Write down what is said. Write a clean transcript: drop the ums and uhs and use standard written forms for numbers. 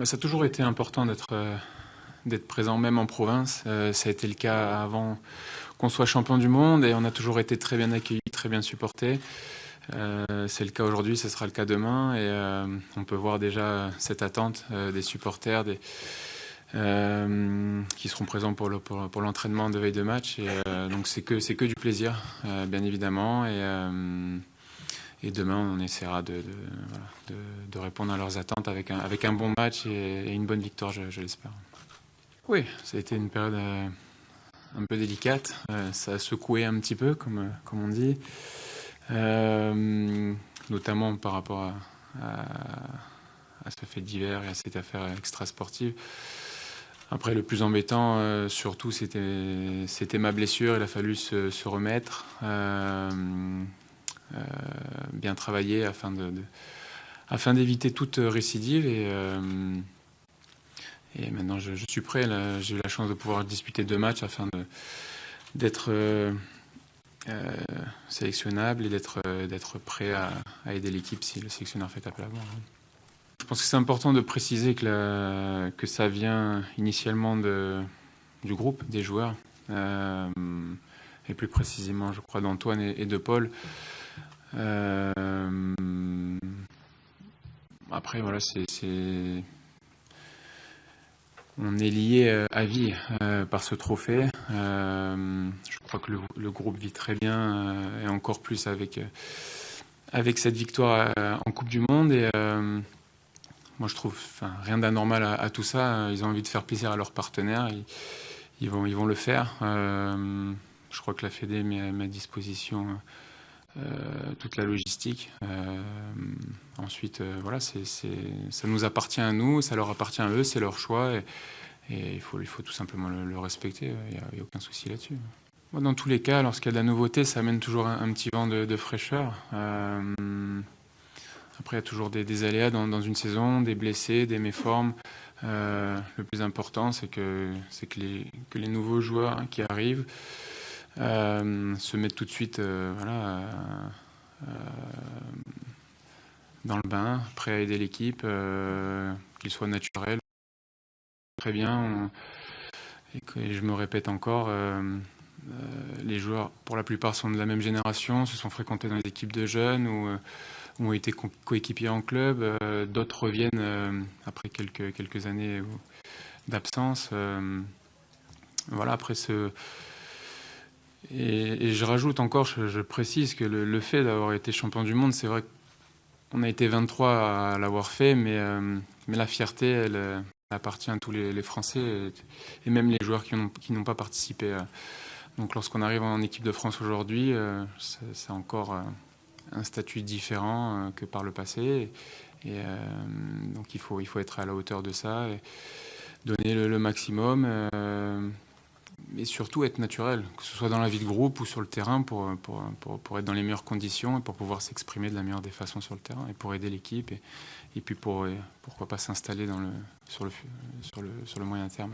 Ça a toujours été important d'être présent même en province. Ça a été le cas avant qu'on soit champion du monde et on a toujours été très bien accueillis, très bien supportés. C'est le cas aujourd'hui, ce sera le cas demain et on peut voir déjà cette attente des supporters qui seront présents pour l'entraînement de veille de match. Donc c'est que du plaisir, bien évidemment. Et demain, on essaiera de répondre à leurs attentes avec un bon match et une bonne victoire, je l'espère. Oui, ça a été une période un peu délicate. Ça a secoué un petit peu, comme on dit, notamment par rapport à ce fait divers et à cette affaire extra-sportive. Après, le plus embêtant, surtout, c'était ma blessure. Il a fallu se remettre. Bien travailler afin d'éviter toute récidive et maintenant je suis prêt. J'ai eu la chance de pouvoir disputer 2 matchs afin d'être sélectionnable et d'être prêt à aider l'équipe si le sélectionneur fait appel à moi. Je pense que c'est important de préciser que ça vient initialement du groupe, des joueurs, et plus précisément je crois d'Antoine et de Paul. Après, voilà, on est lié à vie par ce trophée. Je crois que le groupe vit très bien et encore plus avec cette victoire en Coupe du Monde. Et moi, je trouve rien d'anormal à tout ça. Ils ont envie de faire plaisir à leurs partenaires. Ils vont le faire. Je crois que la Fédé met à ma disposition toute la logistique. Ensuite, voilà, ça nous appartient à nous, ça leur appartient à eux, c'est leur choix et il faut tout simplement le respecter. Il n'y a aucun souci là-dessus. Moi, dans tous les cas, lorsqu'il y a de la nouveauté, ça amène toujours un petit vent de fraîcheur. Après, il y a toujours des aléas dans une saison, des blessés, des méformes. Le plus important, c'est que les nouveaux joueurs qui arrivent se mettent tout de suite dans le bain, prêts à aider l'équipe, qu'ils soient naturels. Très bien, et je me répète encore, les joueurs, pour la plupart, sont de la même génération, se sont fréquentés dans les équipes de jeunes ou ont été coéquipiers en club. D'autres reviennent après quelques années d'absence. Voilà, après Et je rajoute encore, je précise que le fait d'avoir été champion du monde, c'est vrai qu'on a été 23 à l'avoir fait, mais la fierté, elle appartient à tous les Français et même les joueurs qui n'ont pas participé. Donc lorsqu'on arrive en équipe de France aujourd'hui, c'est encore un statut différent que par le passé. Et donc il faut être à la hauteur de ça et donner le maximum. Et surtout être naturel, que ce soit dans la vie de groupe ou sur le terrain, pour être dans les meilleures conditions et pour pouvoir s'exprimer de la meilleure des façons sur le terrain et pour aider l'équipe et puis pourquoi pas s'installer sur le moyen terme.